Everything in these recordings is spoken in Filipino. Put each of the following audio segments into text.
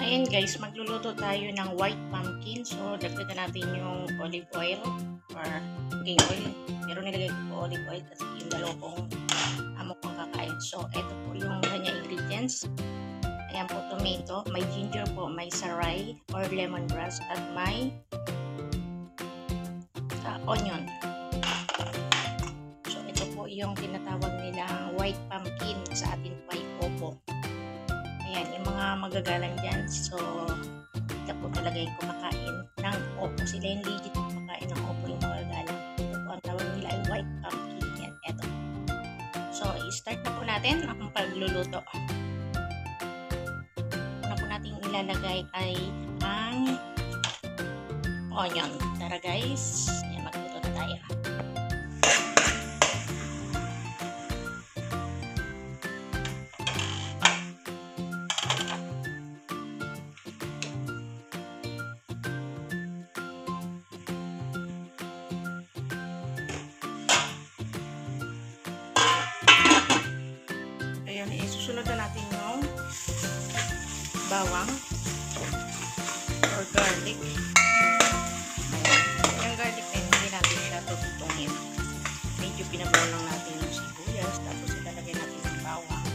Ayan guys, magluluto tayo ng white pumpkin. So, dagdagan natin yung olive oil or cooking oil. Pero nilagay ko po olive oil kasi yung dalawa kong amo kong kakain. So, ito po yung kanyang ingredients. Ayan po, tomato, may ginger po, may saray or lemongrass, at may onion. So, ito po yung tinatawag nilang white pumpkin, sa atin po ay opo. Ayan, yung mga magagalang dyan. So, ito po talaga yung kumakain ng opo. Sila yung legit kumakain ng opo, yung magagalang. Ito po ang tawag nila ay white pumpkin. Yan, eto. So, i-start na po natin ang pagluluto. Una po natin ilalagay ay ang onion. Tara guys, yan, magluto na tayo. Ayan, isusunod na natin yung bawang or garlic. Yung garlic na hindi natin siya tututungin. Medyo pinabaw lang natin yung sibuyas, tapos ilalagay natin yung bawang.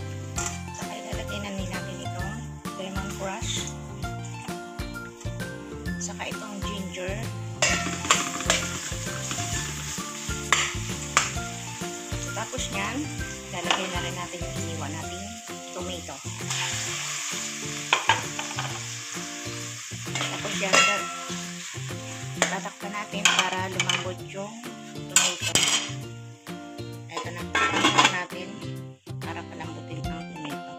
Saka ilalagay na natin itong lemon crush. Saka itong ginger. So, tapos yan, ilalagay na rin natin yung iniwa natin tomato. Tapos yan, tatakpan natin para lumambot yung tomato. Ito na, tatakpan natin para palambutin ang tomato.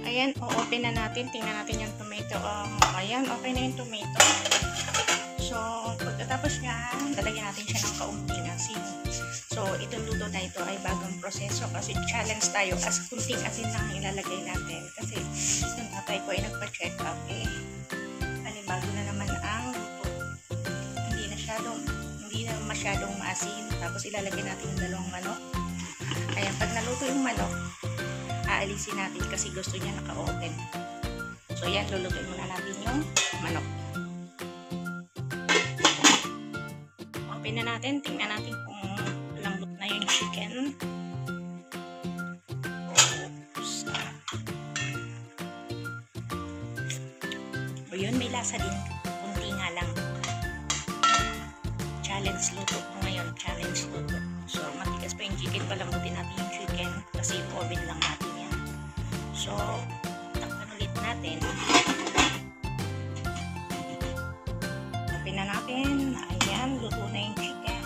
Ayan, o-open na natin. Tingnan natin yung tomato. Ayan, okay na yung tomato. So, pagkatapos yan, lalagyan natin siya ng kaunting asin. So, itong luto na ito ay bagong proseso kasi challenge tayo as kunting asin lang ilalagay natin. Kasi yung tatay ko ay nagpa-check up bago na naman ang luto. Hindi na masyadong maasin. Tapos ilalagay natin yung dalawang manok. Ayan, pag naluto yung manok, aalisin natin kasi gusto niya naka-open. So, yan, lulutuin muna natin yung manok. Open na natin. Tingnan natin kung lambot na yung chicken. O yun, may lasa din. Kunti nga lang. Challenge luto ko ngayon. Challenge luto. So, matigas pa yung chicken. Palambutin natin yung chicken kasi yung oven lang natin yan. So, takpan ulit natin. Open na natin. Ayan, luto na yung chicken.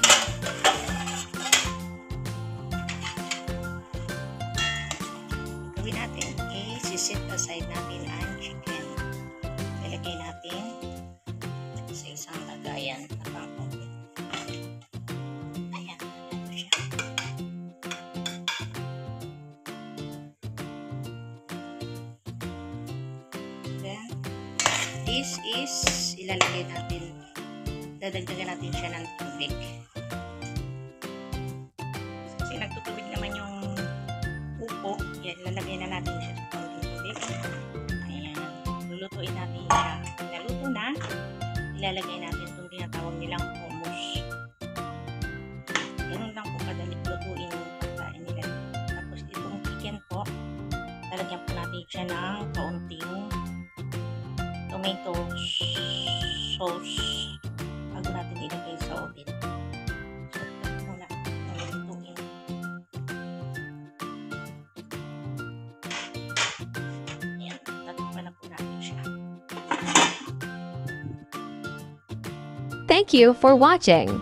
Gawin natin is set aside natin ang chicken. Ilagay natin sa isang lagayan na pang-oven. Ayan, ito siya. Then, this is ilalagay natin, dadagdagan natin siya ng tubig. Kasi nagtutubig naman yung upo. Yan, ilalagay na natin siya sa konting tubig. Ayan, lulutuin natin siya. Naluto na, ilalagay natin itong tinatawag nilang hummus. Ganun lang po kadalik lutuin yung pagkain nila. Tapos itong chicken po, lalagyan po natin siya ng kaunting tomato sauce bago natin ilagay sa oven. So, ito muna lutuin. Ayan, tatakpan na po natin siya. Thank you for watching.